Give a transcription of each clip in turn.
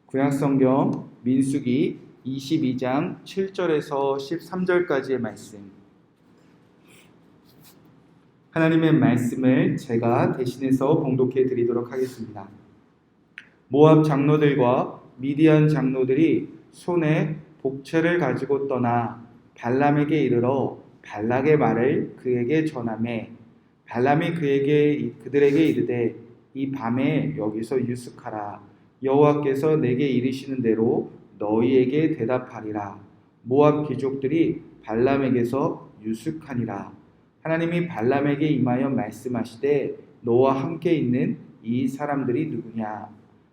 구약성경 민수기 22장 7절에서 13절까지의 말씀, 하나님의 말씀을 제가 대신해서 봉독해 드리도록 하겠습니다. 모압 장로들과 미디안 장로들이 손에 복채를 가지고 떠나 발람에게 이르러 발락의 말을 그에게 전하매, 발람이 그들에게 이르되 이 밤에 여기서 유숙하라. 여호와께서 내게 이르시는 대로 너희에게 대답하리라. 모압 귀족들이 발람에게서 유숙하니라. 하나님이 발람에게 임하여 말씀하시되 너와 함께 있는 이 사람들이 누구냐?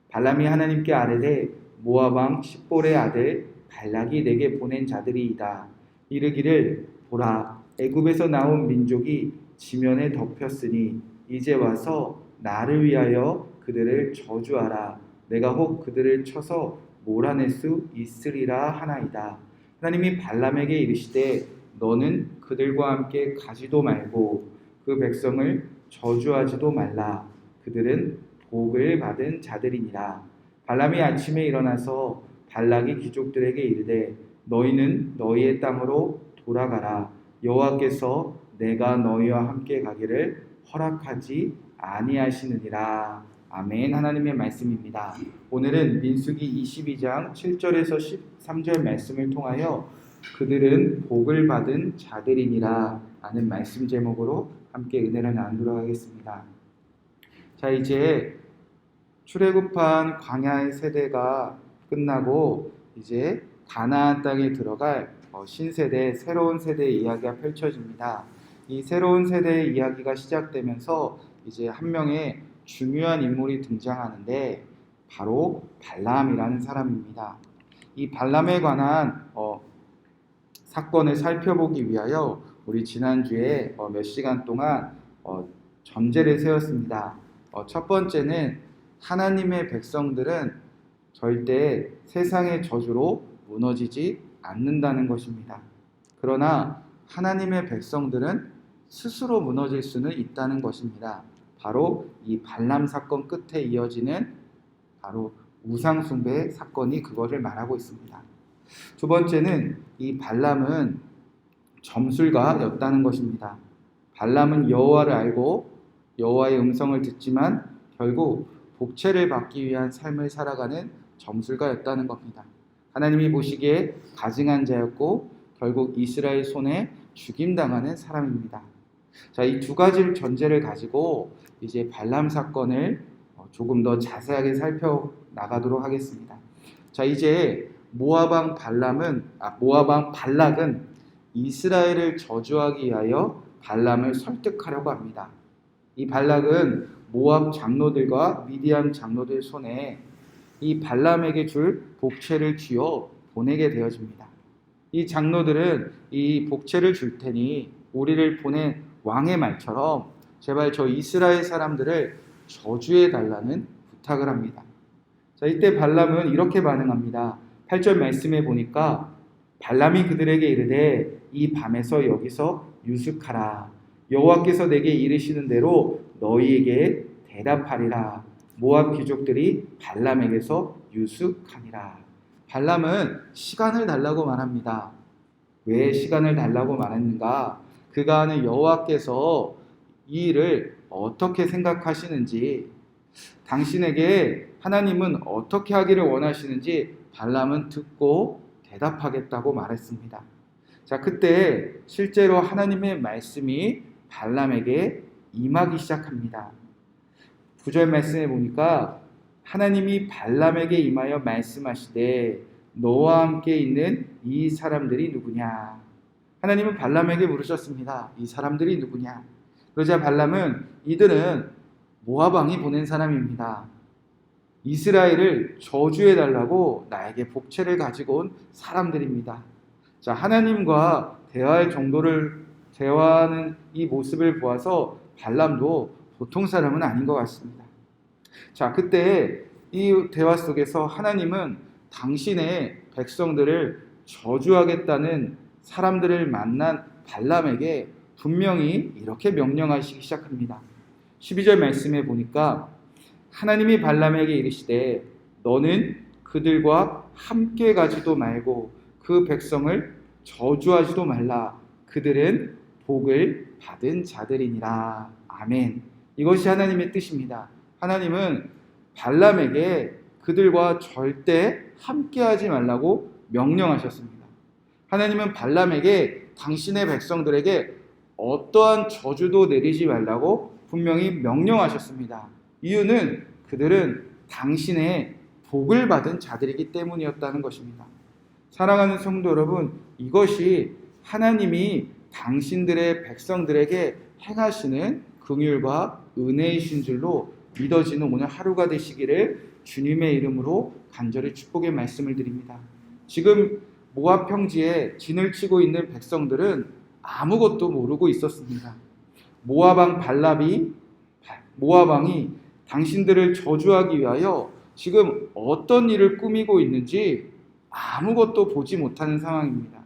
발람이 하나님께 아뢰되 모압 왕 십볼의 아들 발락이 내게 보낸 자들이이다. 이르기를 보라, 애굽에서 나온 민족이 지면에 덮였으니 이제 와서 나를 위하여 그들을 저주하라. 내가 혹 그들을 쳐서 몰아낼 수 있으리라 하나이다. 하나님이 발람에게 이르시되 너는 그들과 함께 가지도 말고 그 백성을 저주하지도 말라. 그들은 복을 받은 자들이니라. 발람이 아침에 일어나서 발락이 귀족들에게 이르되 너희는 너희의 땅으로 돌아가라. 여호와께서 내가 너희와 함께 가기를 허락하지 아니하시느니라. 아멘. 하나님의 말씀입니다. 오늘은 민수기 22장 7절에서 13절 말씀을 통하여 그들은 복을 받은 자들이니라 라는 말씀 제목으로 함께 은혜를 나누도록 하겠습니다. 자, 이제 출애굽한 광야의 세대가 끝나고 이제 가나안 땅에 들어갈 신세대, 새로운 세대의 이야기가 펼쳐집니다. 이 새로운 세대의 이야기가 시작되면서 이제 한 명의 중요한 인물이 등장하는데 바로 발람이라는 사람입니다. 이 발람에 관한 사건을 살펴보기 위하여 우리 지난주에 몇 시간 동안 전제를 세웠습니다. 첫 번째는 하나님의 백성들은 절대 세상의 저주로 무너지지 않는다는 것입니다. 그러나 하나님의 백성들은 스스로 무너질 수는 있다는 것입니다. 바로 이 발람 사건 끝에 이어지는 바로 우상숭배 사건이 그거를 말하고 있습니다. 두 번째는 이 발람은 점술가였다는 것입니다. 발람은 여호와를 알고 여호와의 음성을 듣지만 결국 복채를 받기 위한 삶을 살아가는 점술가였다는 겁니다. 하나님이 보시기에 가증한 자였고 결국 이스라엘 손에 죽임당하는 사람입니다. 자, 이 두 가지 전제를 가지고 이제 발람 사건을 조금 더 자세하게 살펴나가도록 하겠습니다. 자, 이제 모압 왕 발락은 이스라엘을 저주하기 위하여 발람을 설득하려고 합니다. 이 발락은 모압 장로들과 미디안 장로들 손에 이 발람에게 줄 복채를 쥐어 보내게 되어집니다. 이 장로들은 이 복채를 줄 테니 우리를 보낸 왕의 말처럼 제발 저 이스라엘 사람들을 저주해 달라는 부탁을 합니다. 자, 이때 발람은 이렇게 반응합니다. 8절 말씀에 보니까 발람이 그들에게 이르되 이 밤에서 여기서 유숙하라. 여호와께서 내게 이르시는 대로 너희에게 대답하리라. 모압 귀족들이 발람에게서 유숙하니라. 발람은 시간을 달라고 말합니다. 왜 시간을 달라고 말했는가? 그가 아는 여호와께서 이 일을 어떻게 생각하시는지, 당신에게 하나님은 어떻게 하기를 원하시는지 발람은 듣고 대답하겠다고 말했습니다. 자, 그때 실제로 하나님의 말씀이 발람에게 임하기 시작합니다. 9절 말씀에 보니까 하나님이 발람에게 임하여 말씀하시되 너와 함께 있는 이 사람들이 누구냐? 하나님은 발람에게 물으셨습니다. 이 사람들이 누구냐? 그러자 발람은 이들은 모압 왕이 보낸 사람입니다. 이스라엘을 저주해달라고 나에게 복채를 가지고 온 사람들입니다. 자, 하나님과 대화하는 이 모습을 보아서 발람도 보통 사람은 아닌 것 같습니다. 자, 그때 이 대화 속에서 하나님은 당신의 백성들을 저주하겠다는 사람들을 만난 발람에게 분명히 이렇게 명령하시기 시작합니다. 12절 말씀에 보니까 하나님이 발람에게 이르시되 너는 그들과 함께 가지도 말고 그 백성을 저주하지도 말라. 그들은 복을 받은 자들이니라. 아멘. 이것이 하나님의 뜻입니다. 하나님은 발람에게 그들과 절대 함께하지 말라고 명령하셨습니다. 하나님은 발람에게 당신의 백성들에게 어떠한 저주도 내리지 말라고 분명히 명령하셨습니다. 이유는 그들은 당신의 복을 받은 자들이기 때문이었다는 것입니다. 사랑하는 성도 여러분, 이것이 하나님이 당신들의 백성들에게 행하시는 긍휼과 은혜이신 줄로 믿어지는 오늘 하루가 되시기를 주님의 이름으로 간절히 축복의 말씀을 드립니다. 지금 모압 평지에 진을 치고 있는 백성들은 아무것도 모르고 있었습니다. 모압 왕이 당신들을 저주하기 위하여 지금 어떤 일을 꾸미고 있는지 아무것도 보지 못하는 상황입니다.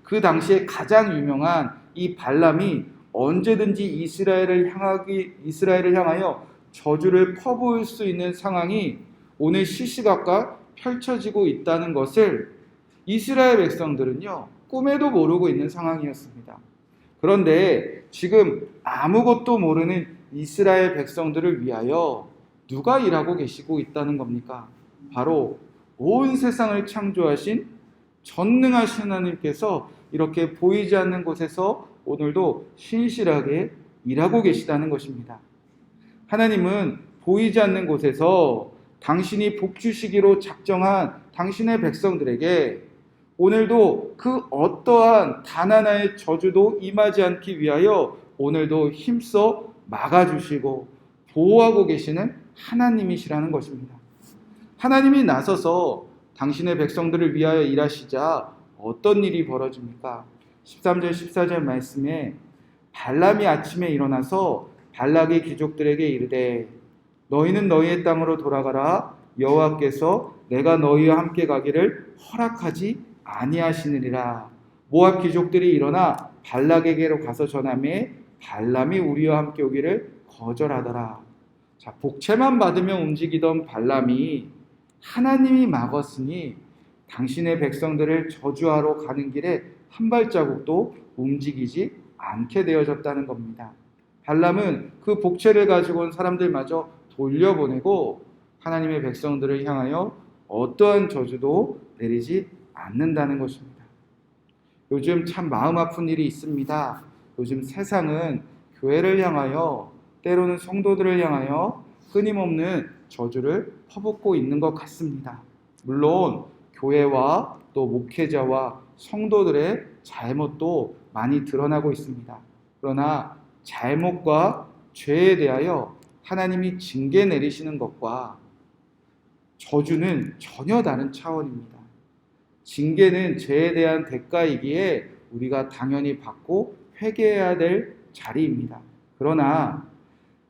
그 당시에 가장 유명한 이 발람이 언제든지 이스라엘을 향하여 저주를 퍼부을 수 있는 상황이 오늘 시시각각 펼쳐지고 있다는 것을 이스라엘 백성들은요, 꿈에도 모르고 있는 상황이었습니다. 그런데 지금 아무것도 모르는 이스라엘 백성들을 위하여 누가 일하고 계시고 있다는 겁니까? 바로 온 세상을 창조하신 전능하신 하나님께서 이렇게 보이지 않는 곳에서 오늘도 신실하게 일하고 계시다는 것입니다. 하나님은 보이지 않는 곳에서 당신이 복 주시기로 작정한 당신의 백성들에게 오늘도 그 어떠한 단 하나의 저주도 임하지 않기 위하여 오늘도 힘써 막아주시고 보호하고 계시는 하나님이시라는 것입니다. 하나님이 나서서 당신의 백성들을 위하여 일하시자 어떤 일이 벌어집니까? 13절 14절 말씀에 발람이 아침에 일어나서 발락의 귀족들에게 이르되 너희는 너희의 땅으로 돌아가라. 여호와께서 내가 너희와 함께 가기를 허락하지 아니하시느니라. 모압 귀족들이 일어나 발락에게로 가서 전하매 발람이 우리와 함께 오기를 거절하더라. 자, 복채만 받으며 움직이던 발람이 하나님이 막았으니 당신의 백성들을 저주하러 가는 길에 한 발자국도 움직이지 않게 되어졌다는 겁니다. 발람은 그 복채를 가지고 온 사람들마저 돌려보내고 하나님의 백성들을 향하여 어떠한 저주도 내리지 않는다는 것입니다. 요즘 참 마음 아픈 일이 있습니다. 요즘 세상은 교회를 향하여 때로는 성도들을 향하여 끊임없는 저주를 퍼붓고 있는 것 같습니다. 물론 교회와 또 목회자와 성도들의 잘못도 많이 드러나고 있습니다. 그러나 잘못과 죄에 대하여 하나님이 징계 내리시는 것과 저주는 전혀 다른 차원입니다. 징계는 죄에 대한 대가이기에 우리가 당연히 받고 회개해야 될 자리입니다. 그러나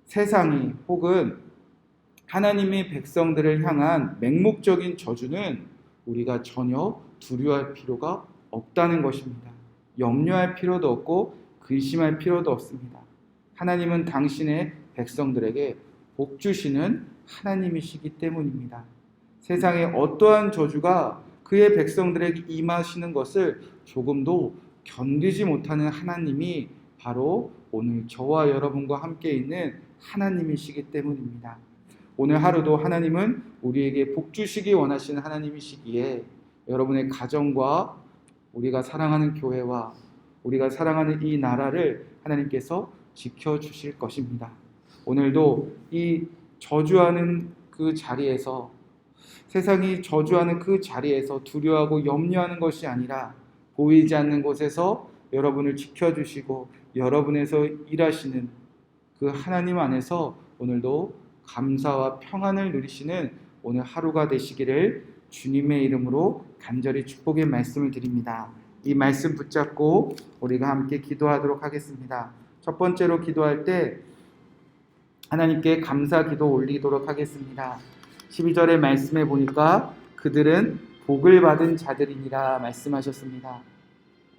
세상이 혹은 하나님의 백성들을 향한 맹목적인 저주는 우리가 전혀 두려워할 필요가 없다는 것입니다. 염려할 필요도 없고 근심할 필요도 없습니다. 하나님은 당신의 백성들에게 복 주시는 하나님이시기 때문입니다. 세상에 어떠한 저주가 그의 백성들에게 임하시는 것을 조금도 견디지 못하는 하나님이 바로 오늘 저와 여러분과 함께 있는 하나님이시기 때문입니다. 오늘 하루도 하나님은 우리에게 복 주시기 원하시는 하나님이시기에 여러분의 가정과 우리가 사랑하는 교회와 우리가 사랑하는 이 나라를 하나님께서 지켜주실 것입니다. 오늘도 이 저주하는 그 자리에서 세상이 저주하는 그 자리에서 두려워하고 염려하는 것이 아니라 보이지 않는 곳에서 여러분을 지켜주시고 여러분에서 일하시는 그 하나님 안에서 오늘도 감사와 평안을 누리시는 오늘 하루가 되시기를 주님의 이름으로 간절히 축복의 말씀을 드립니다. 이 말씀 붙잡고 우리가 함께 기도하도록 하겠습니다. 첫 번째로 기도할 때 하나님께 감사 기도 올리도록 하겠습니다. 12절의 말씀에 보니까 그들은 복을 받은 자들이니라 말씀하셨습니다.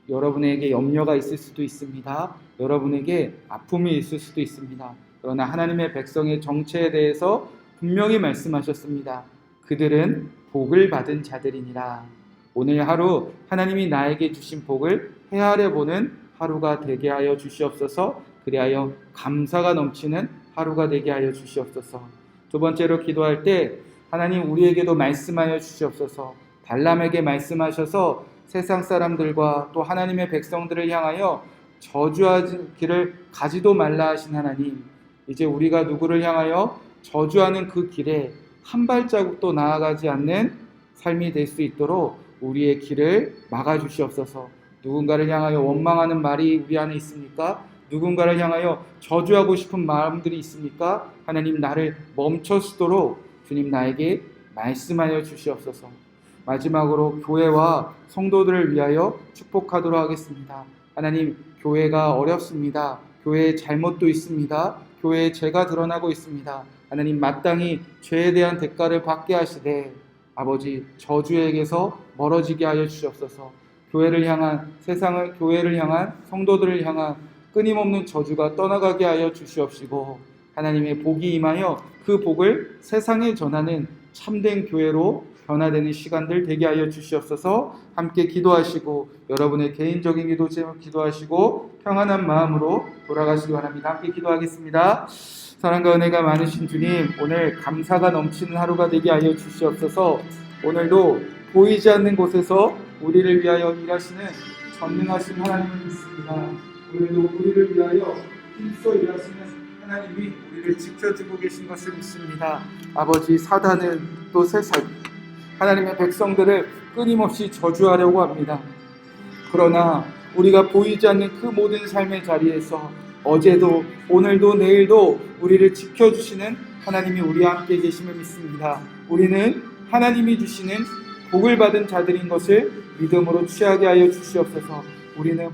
여러분에게 염려가 있을 수도 있습니다. 여러분에게 아픔이 있을 수도 있습니다. 그러나 하나님의 백성의 정체에 대해서 분명히 말씀하셨습니다. 그들은 복을 받은 자들이니라. 오늘 하루 하나님이 나에게 주신 복을 헤아려 보는 하루가 되게 하여 주시옵소서. 그리하여 감사가 넘치는 하루가 되게 하여 주시옵소서. 두 번째로 기도할 때 하나님 우리에게도 말씀하여 주시옵소서. 발람에게 말씀하셔서 세상 사람들과 또 하나님의 백성들을 향하여 저주하는 길을 가지도 말라 하신 하나님, 이제 우리가 누구를 향하여 저주하는 그 길에 한 발자국도 나아가지 않는 삶이 될 수 있도록 우리의 길을 막아주시옵소서. 누군가를 향하여 원망하는 말이 우리 안에 있습니까? 누군가를 향하여 저주하고 싶은 마음들이 있습니까? 하나님, 나를 멈춰서도록 주님 나에게 말씀하여 주시옵소서. 마지막으로 교회와 성도들을 위하여 축복하도록 하겠습니다. 하나님, 교회가 어렵습니다. 교회에 잘못도 있습니다. 교회에 죄가 드러나고 있습니다. 하나님, 마땅히 죄에 대한 대가를 받게 하시되 아버지, 저주에게서 멀어지게 하여 주시옵소서. 교회를 향한, 세상을, 교회를 향한, 성도들을 향한 끊임없는 저주가 떠나가게 하여 주시옵시고 하나님의 복이 임하여 그 복을 세상에 전하는 참된 교회로 변화되는 시간들 되게 하여 주시옵소서. 함께 기도하시고 여러분의 개인적인 기도 제목 기도하시고 평안한 마음으로 돌아가시기 바랍니다. 함께 기도하겠습니다. 사랑과 은혜가 많으신 주님, 오늘 감사가 넘치는 하루가 되게 하여 주시옵소서. 오늘도 보이지 않는 곳에서 우리를 위하여 일하시는 전능하신 하나님을 믿습니다. 오늘도 우리를 위하여 힘써 일하시는 하나님이 우리를 지켜주고 계신 것을 믿습니다. 아버지, 사단은 또 세상 하나님의 백성들을 끊임없이 저주하려고 합니다. 그러나 우리가 보이지 않는 그 모든 삶의 자리에서 어제도 오늘도 내일도 우리를 지켜주시는 하나님이 우리와 함께 계심을 믿습니다. 우리는 하나님이 주시는 복을 받은 자들인 것을 믿음으로 취하게 하여 주시옵소서. 우리는